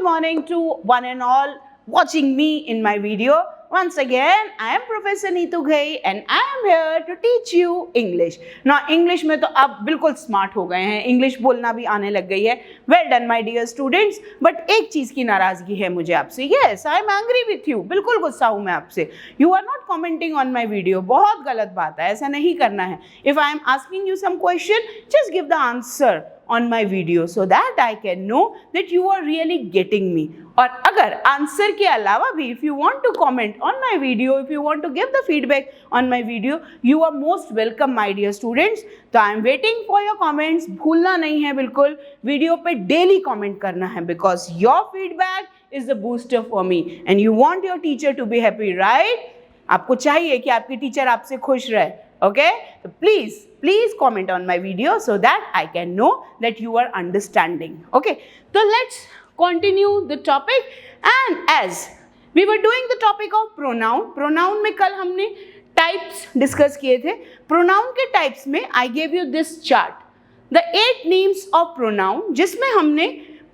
morning to one and all watching me in my video. Once again, I am Professor Neetu Ghai and I am here to teach you English. Now, English में तो आप बिल्कुल smart हो गए हैं, English बोलना भी आने लग गई है. Well done my dear students. But एक चीज़ की नाराज़गी है मुझे आपसे. Yes, I am angry with you. बिल्कुल गुस्सा हूँ मैं आपसे. You are not commenting on my video. बहुत गलत बात है, ऐसा नहीं करना है. If I am asking you some question, just give the answer on my video so that I can know that you are really getting me. और अगर आंसर के अलावा भी if you want to comment on my video, if you want to give the feedback on my video, you are most welcome my dear students. तो I am waiting for your comments. भूलना नहीं है बिल्कुल, video पे daily comment करना है because your feedback is the booster for me and you want your teacher to be happy, right? आपको चाहिए कि आपकी टीचर आपसे खुश रहे. Okay, so please comment on my video so that I can know that you are understanding. Okay, so let's continue the topic. And as we were doing the topic of pronoun में कल हमने types discuss किए थे. Pronoun के types में I gave you this chart, the 8 names of pronoun, जिसमें हमने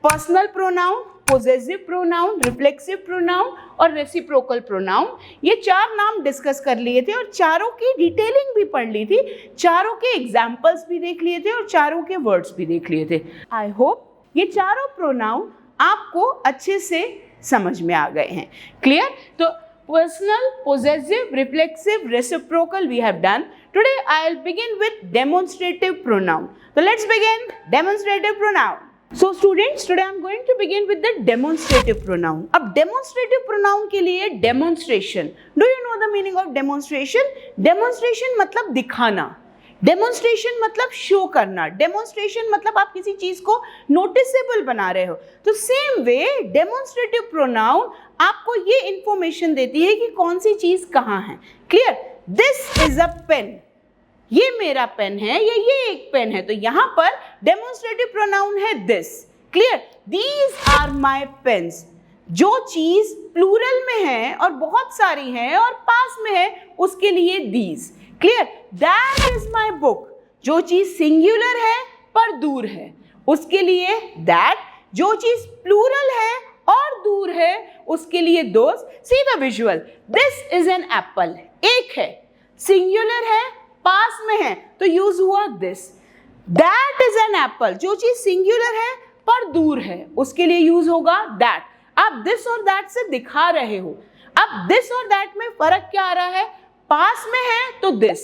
personal pronoun, possessive pronoun, reflexive pronoun और reciprocal pronoun, ये 4 नाम डिस्कस कर लिए थे और चारों की डिटेलिंग भी पढ़ ली थी, चारों के एग्जाम्पल्स भी देख लिए थे और चारों के वर्ड्स भी देख लिए थे. आई होप ये चारों प्रोनाउन आपको अच्छे से समझ में आ गए हैं. क्लियर? तो personal, possessive, reflexive, reciprocal we have done. Today I will begin with demonstrative pronoun. तो let's begin demonstrative pronoun. So students, today I am going to begin with the demonstrative pronoun. अब demonstrative pronoun के लिए demonstration. Do you know the meaning of demonstration? Demonstration मतलब दिखाना. Demonstration मतलब show करना. Demonstration मतलब आप किसी चीज को noticeable बना रहे हो. तो same way demonstrative pronoun आपको ये information देती है कि कौन सी चीज कहाँ है. Clear? This is a pen. ये मेरा पेन है या ये एक पेन है. तो यहाँ पर डेमोन्स्ट्रेटिव प्रोनाउन है this. Clear? These are my pens. जो चीज प्लूरल में है और बहुत सारी है और पास में है उसके लिए these. Clear? That is my book. जो चीज सिंगुलर है पर दूर है उसके लिए दैट. जो चीज प्लूरल है और दूर है उसके लिए those. See the visual. This is an apple. एक है, सिंगुलर है, पास में है तो यूज हुआ this. That is an Apple. जो चीज सिंगुलर है पर दूर है उसके लिए यूज होगा दैट. आप दिस और दैट से दिखा रहे हो. अब दिस और दैट में फर्क क्या आ रहा है? पास में है तो दिस,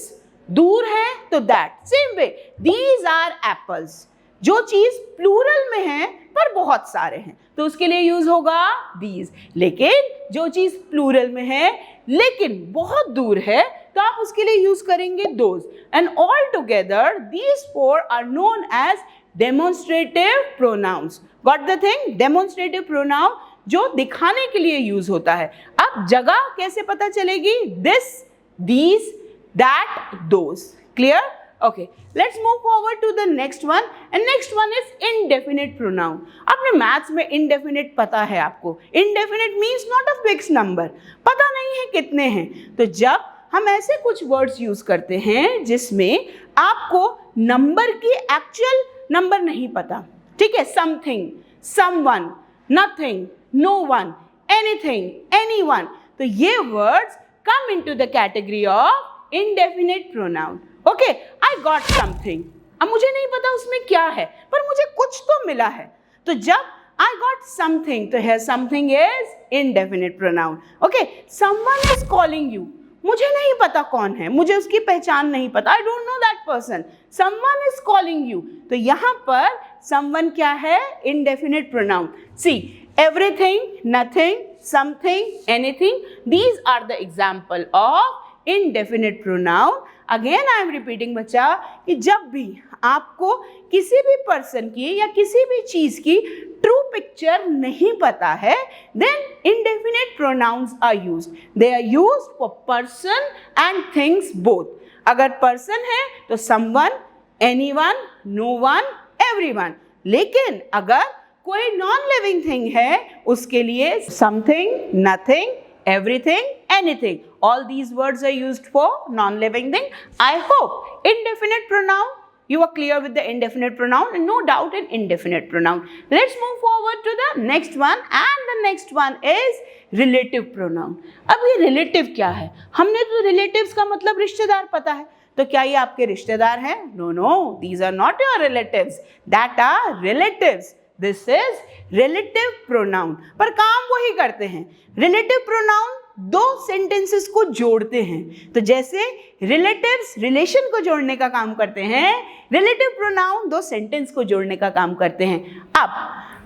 दूर है तो that. Same way these are apples. जो चीज प्लूरल में है पर बहुत सारे हैं तो उसके लिए यूज होगा दीज. लेकिन जो चीज प्लूरल में है लेकिन बहुत दूर है तो आप उसके लिए यूज करेंगे those. And all together these 4 are known as demonstrative pronouns. Got the thing? Demonstrative pronoun जो दिखाने के लिए यूज होता है. अब जगह कैसे पता चलेगी? This, these, that, those. Clear? Okay, let's move forward to the next one and next one is indefinite pronoun. आपने मैथ्स में indefinite पता है आपको. Indefinite means not a fixed number. पता नहीं है कितने हैं. तो जब हम ऐसे कुछ वर्ड्स यूज करते हैं जिसमें आपको नंबर की एक्चुअल नंबर नहीं पता, ठीक है, something, someone, nothing, no one, anything, anyone, तो ये words come into the category of indefinite pronoun. Okay, I got something. अब मुझे नहीं पता उसमें क्या है पर मुझे कुछ तो मिला है. तो जब आई गॉट समथिंग तो है something is indefinite pronoun. Okay, someone is calling you. मुझे नहीं पता कौन है, मुझे उसकी पहचान नहीं पता. I don't know that person. Someone is calling you. तो यहाँ पर समवन क्या है? Indefinite pronoun. See, everything, nothing, something, anything, these are the example of indefinite pronoun. Again I am repeating बच्चा कि जब भी आपको किसी भी पर्सन की या किसी भी चीज की ट्रू पिक्चर नहीं पता है then indefinite pronouns are used. They are used for person and things both. अगर person है तो someone, anyone, no one, everyone. लेकिन अगर कोई नॉन लिविंग थिंग है उसके लिए something, nothing, everything, anything. All these words are used for non-living thing. I hope indefinite pronoun you are clear with the indefinite pronoun and no doubt in indefinite pronoun. Let's move forward to the next one, and the next one is relative pronoun. अब ये relative क्या है? हमने तो relatives का मतलब रिश्तेदार पता है, तो क्या ये आपके रिश्तेदार हैं? No, these are not your relatives, that are relatives. This is relative pronoun. पर काम वही करते हैं. Relative pronoun दो सेंटेंसेस को जोड़ते हैं, तो जैसे रिलेटिव्स रिलेशन को जोड़ने का काम करते हैं, रिलेटिव प्रोनाउन दो सेंटेंस को जोड़ने का काम करते हैं. अब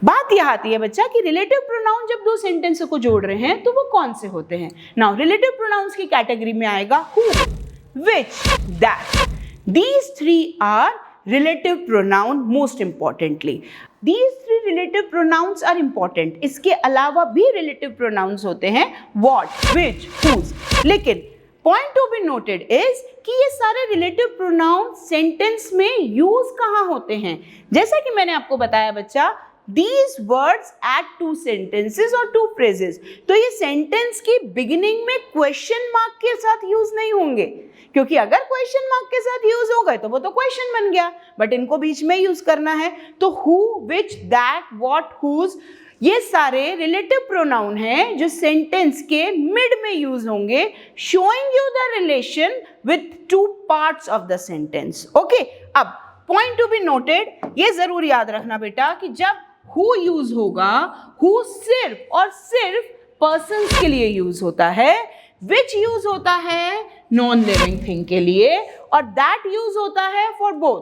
बात यह आती है बच्चा कि रिलेटिव प्रोनाउन जब दो सेंटेंस को जोड़ रहे हैं तो वो कौन से होते हैं. नाउ रिलेटिव प्रोनाउंस की कैटेगरी में आएगा who, which, that. These three are relative pronoun most importantly. These three relative pronouns are important. इसके अलावा भी relative pronouns होते हैं what, which, whose. लेकिन point to be noted is कि ये सारे relative pronouns sentence में use कहाँ होते हैं. जैसा कि मैंने आपको बताया बच्चा, these words add two sentences or two phrases. तो ये sentence की beginning में question mark के साथ use नहीं होंगे, क्योंकि अगर क्वेश्चन मार्क के साथ यूज हो गए तो वो तो क्वेश्चन बन गया, बट इनको बीच में यूज करना है. तो who, which, that, what, whose, ये सारे रिलेटिव प्रोनाउन हैं जो सेंटेंस के मिड में यूज होंगे, showing you the relation with two parts of the sentence. Okay, अब पॉइंट टू बी नोटेड, ये जरूर याद रखना बेटा कि जब हु यूज होगा, हु सिर्फ और सिर्फ पर्सन्स के लिए यूज होता है, विच यूज होता है नॉन लिविंग थिंग के लिए, और दैट यूज होता है for both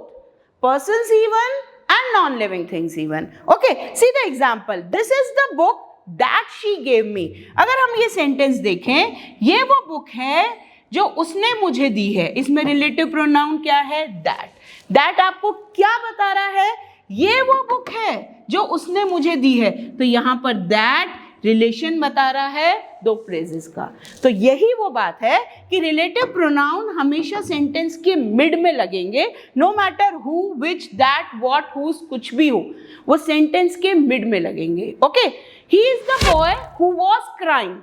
persons even and non living things even. Okay, see the example, this is the book that she gave me. अगर हम ये सेंटेंस देखें, ये वो बुक है जो उसने मुझे दी है. इसमें रिलेटिव प्रोनाउन क्या है? दैट. दैट आपको क्या बता रहा है? ये वो बुक है जो उसने मुझे दी है. तो यहां पर दैट रिलेशन बता रहा है दो फ्रेजेस का. तो यही वो बात है कि रिलेटिव प्रोनाउन हमेशा सेंटेंस के मिड में लगेंगे, no matter who, which, that, what, whose, कुछ भी हो, वो सेंटेंस के मिड में लगेंगे. Okay, he is the boy who was crying.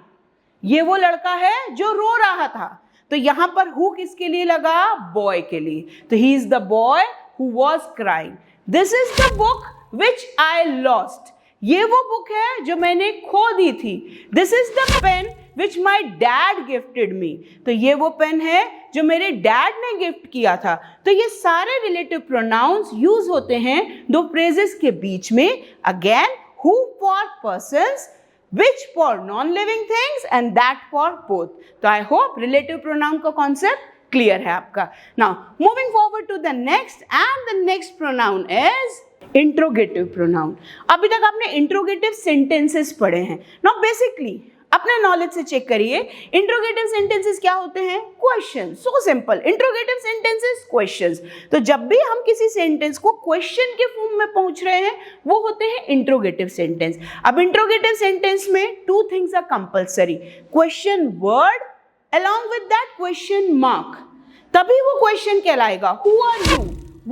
ये वो लड़का है जो रो रहा था. तो यहां पर हु किसके लिए लगा? बॉय के लिए. तो he is the boy who was crying. This is the book which I lost. ये वो बुक है जो मैंने खो दी थी. This is the pen which my dad gifted me. तो ये वो पेन है जो मेरे डैड ने गिफ्ट किया था. तो ये सारे रिलेटिव प्रोनाउंस यूज होते हैं दो फ्रेजेस के बीच में. Again, who for persons, which for non living things and that for both. तो आई होप रिलेटिव प्रोनाउन का कॉन्सेप्ट क्लियर है आपका. Now moving forward to the next, and the next pronoun is interrogative pronoun. अभी तक आपने interrogative sentences पढ़े हैं. Now basically अपने नॉलेज से चेक करिए, इंट्रोगेटिव सेंटेंसेस क्या होते हैं? Question. So simple, interrogative sentences questions. तो जब भी हम किसी सेंटेंस को क्वेश्चन के फॉर्म में पहुंच रहे हैं, वो होते हैं इंट्रोगेटिव सेंटेंस. अब इंट्रोगेटिव सेंटेंस में two things are compulsory, question word along with that question mark. तभी वो क्वेश्चन कहलाएगा. Who are you?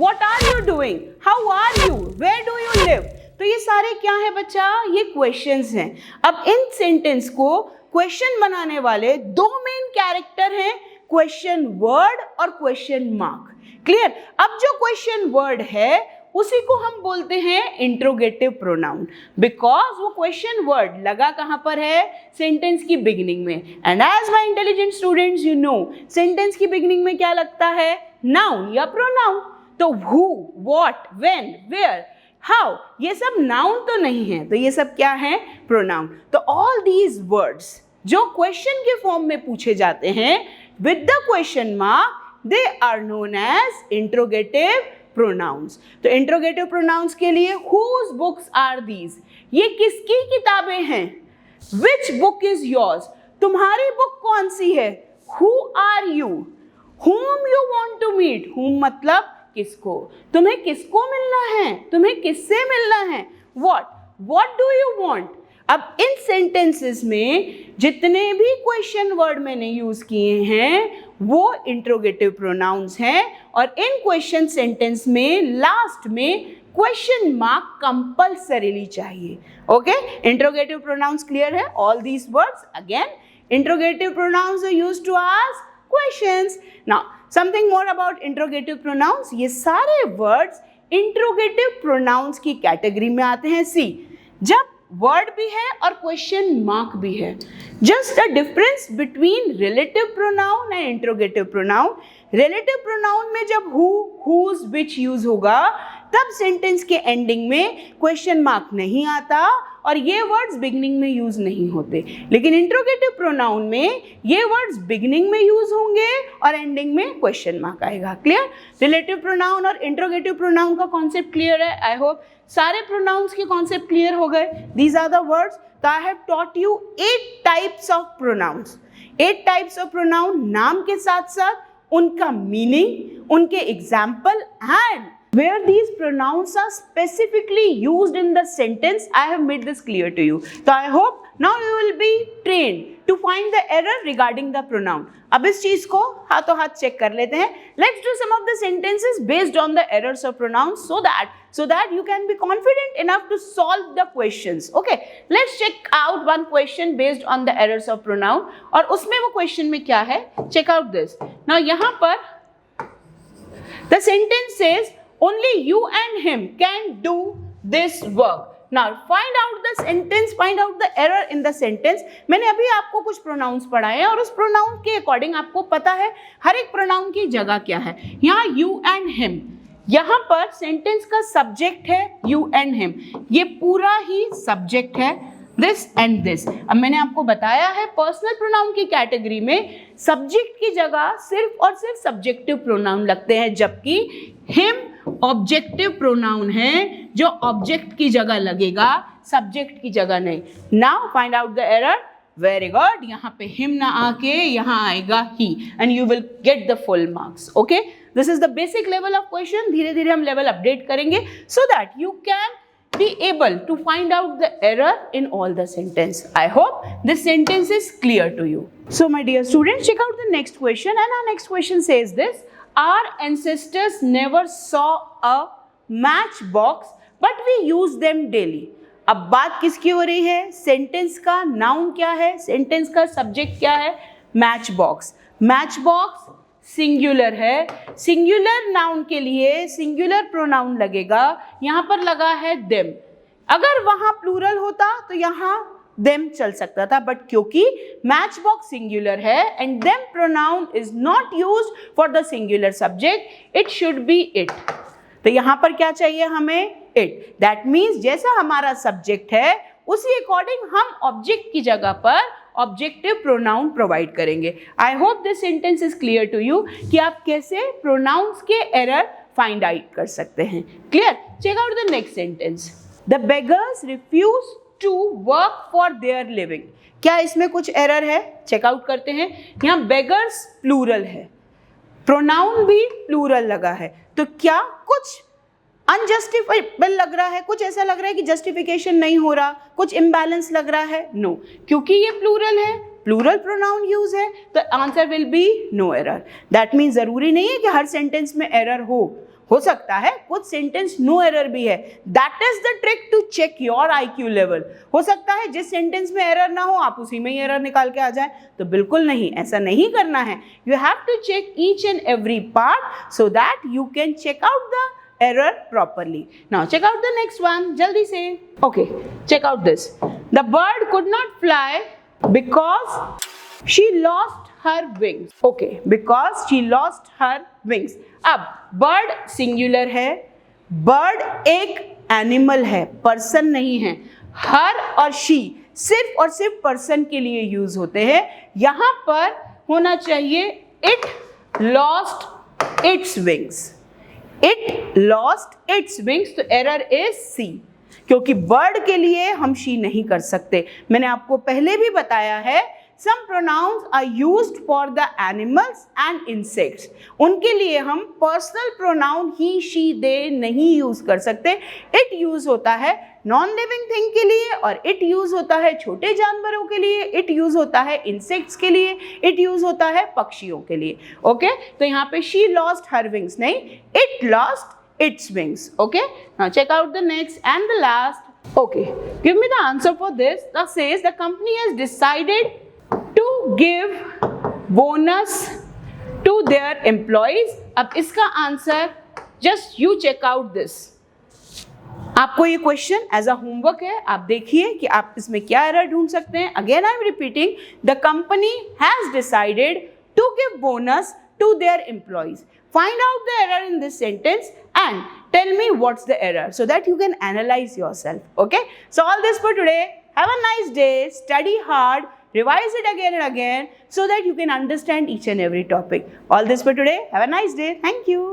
What are you doing? How are you? Where do you live? तो ये सारे क्या है बच्चा? ये क्वेश्चंस हैं. अब इन सेंटेंस को क्वेश्चन बनाने वाले दो मेन कैरेक्टर हैं, क्वेश्चन वर्ड और क्वेश्चन मार्क. क्लियर? अब जो क्वेश्चन वर्ड है उसी को हम बोलते हैं इंट्रोगेटिव प्रोनाउन, बिकॉज वो क्वेश्चन वर्ड लगा कहां पर है? सेंटेंस की बिगिनिंग में. And as my intelligent students you know, sentence की बिगिनिंग में क्या लगता है? नाउन या प्रोनाउन. तो who, what, when, where, how, ये सब नाउन तो नहीं है, तो ये सब क्या है? प्रोनाउन. तो ऑल दीज वर्ड्स जो क्वेश्चन के फॉर्म में पूछे जाते हैं with the question mark, they are known as interrogative pronouns. तो इंट्रोगेटिव प्रोनाउंस के लिए whose books are these? ये किसकी किताबें हैं? Which book is yours? तुम्हारी बुक कौन सी है? Who are you? Whom you want to meet? Whom मतलब किसको? तुम्हें किसको मिलना है? तुम्हें किससे मिलना है? What do you want? अब इन सेंटेंसेस में जितने भी क्वेश्चन वर्ड मैंने यूज किए हैं वो इंट्रोगेटिव प्रोनाउंस हैं, और इन क्वेश्चन सेंटेंस में लास्ट में क्वेश्चन मार्क कंपल्सरीली चाहिए. ओके, इंट्रोगेटिव प्रोनाउंस क्लियर है? All these words again, interrogative pronouns are used to ask questions. Now something more about interrogative pronouns. ये सारे words interrogative pronouns की कैटेगरी में आते हैं. सी, जब वर्ड भी है और क्वेश्चन मार्क भी है. Just a difference between relative pronoun and interrogative pronoun. Relative pronoun में जब हु, हुज, विच यूज होगा तब सेंटेंस के एंडिंग में क्वेश्चन मार्क नहीं आता और ये वर्ड्स बिगिनिंग में यूज नहीं होते. लेकिन इंट्रोगेटिव प्रोनाउन में ये वर्ड्स बिगिनिंग में यूज होंगे और एंडिंग में क्वेश्चन मार्क आएगा. क्लियर? रिलेटिव प्रोनाउन और इंट्रोगेटिव प्रोनाउन का कॉन्सेप्ट क्लियर है. आई होप सारे प्रोनाउंस के कॉन्सेप्ट क्लियर हो गए. These are the words. तो I have taught you 8 types of pronouns. 8 types of pronoun, नाम के साथ साथ उनका मीनिंग, उनके example and where these pronouns are specifically used in the sentence. I have made this clear to you. So I hope now you will be trained to find the error regarding the pronoun. अब इस चीज को हाथों हाथ check कर लेते हैं. Let's do some of the sentences based on the errors of pronouns so that you can be confident enough to solve the questions. Okay, let's check out one question based on the errors of pronoun. और उसमें वो question में क्या है? Check out this. Now यहाँ पर the sentence says only you and him can do this work. Now find out the sentence, find out the error in the sentence. मैंने अभी आपको कुछ प्रोनाउंस पढ़ाए हैं और उस प्रोनाउन के अकॉर्डिंग आपको पता है हर एक प्रोनाउन की जगह क्या है. यहाँ you and him, यहाँ पर सेंटेंस का सब्जेक्ट है you and him. ये पूरा ही सब्जेक्ट है दिस एंड दिस. अब मैंने आपको बताया है पर्सनल प्रोनाउन की कैटेगरी में सब्जेक्ट की जगह सिर्फ और सिर्फ सब्जेक्टिव प्रोनाउन लगते हैं, जबकि हिम ऑब्जेक्टिव प्रोनाउन है जो ऑब्जेक्ट की जगह लगेगा, सब्जेक्ट की जगह नहीं. Now find out the error. Very good. यहाँ पे हिम ना आके यहाँ आएगा he and you will get the full marks. Okay, this is the basic level of question. धीरे धीरे हम लेवल अपडेट करेंगे so that you can be able to find out the error in all the sentence. I hope this sentence is clear to you. So my dear students, check out the next question, and our next question says this: our ancestors never saw a matchbox but we use them daily. अब बात किसकी हो रही है? Sentence का noun क्या है, sentence का सब्जेक्ट क्या है? मैचबॉक्स. मैचबॉक्स सिंगुलर है. सिंगुलर नाउन के लिए सिंगुलर प्रोनाउन लगेगा. यहाँ पर लगा है देम. अगर वहाँ प्लूरल होता तो यहाँ देम चल सकता था, बट क्योंकि मैचबॉक्स सिंगुलर है and them pronoun is not used for the singular subject, it should be it. तो यहाँ पर क्या चाहिए हमें? इट. दैट मीन्स जैसा हमारा सब्जेक्ट है उसी अकॉर्डिंग हम ऑब्जेक्ट की जगह पर ऑब्जेक्टिव प्रोनाउन प्रोवाइड करेंगे. I hope this sentence is clear to you कि आप कैसे प्रोनाउंस के एरर फाइंड आउट कर सकते हैं. Clear? Check out the next sentence. The beggars refuse to work for their living. क्या इसमें कुछ एरर है? चेक आउट करते हैं. यहाँ बेगर्स प्लूरल है, प्रोनाउन भी प्लूरल लगा है, तो क्या कुछ अनजस्टिफाइबल लग रहा है? कुछ ऐसा लग रहा है कि जस्टिफिकेशन नहीं हो रहा, कुछ इम्बैलेंस लग रहा है? नो, क्योंकि ये प्लूरल है, प्लूरल प्रोनाउन यूज है, तो answer will be no error. That means जरूरी नहीं है कि हर सेंटेंस में एरर हो सकता है कुछ सेंटेंस नो एरर भी है. That is the trick to check your IQ level. हो सकता है जिस सेंटेंस में एरर ना हो आप उसी में ही एरर निकाल के आ जाए, तो बिल्कुल नहीं, ऐसा नहीं करना है. You have to check each and every part so that you can check out the error properly. Now check out the next one. jaldi se. Okay, check out this. The bird could not fly because she lost her wings. Okay, because she lost her wings. अब bird singular है, bird एक animal है, person नहीं है. her और she सिर्फ और सिर्फ person के लिए यूज होते हैं. यहाँ पर होना चाहिए it lost its wings. It lost its wings, तो एरर इज C, क्योंकि बर्ड के लिए हम शी नहीं कर सकते. मैंने आपको पहले भी बताया है some pronouns are used for the animals and insects. उनके लिए हम personal pronoun he she they नहीं यूज कर सकते. इट यूज होता है नॉन लिविंग थिंग के लिए और इट यूज होता है छोटे जानवरों के लिए, इट यूज होता है इंसेक्ट्स के लिए, इट यूज होता है पक्षियों के लिए. ओके, तो यहाँ पे शी लॉस्ट हर विंग्स नहीं, it lost its wings. Okay, now check out the next and the last. Okay, give me the answer for this. That says the company has decided to give bonus to their employees. अब इसका answer just you check out this. आपको ये question as a homework है, आप देखिए कि आप इसमें क्या एरर ढूंढ सकते हैं. Again I am repeating, the company has decided to give bonus to their employees. Find out the error in this sentence and tell me what's the error so that you can analyze yourself. Okay? So all this for today. Have a nice day. Study hard. Revise it again and again so that you can understand each and every topic. All this for today. Have a nice day. Thank you.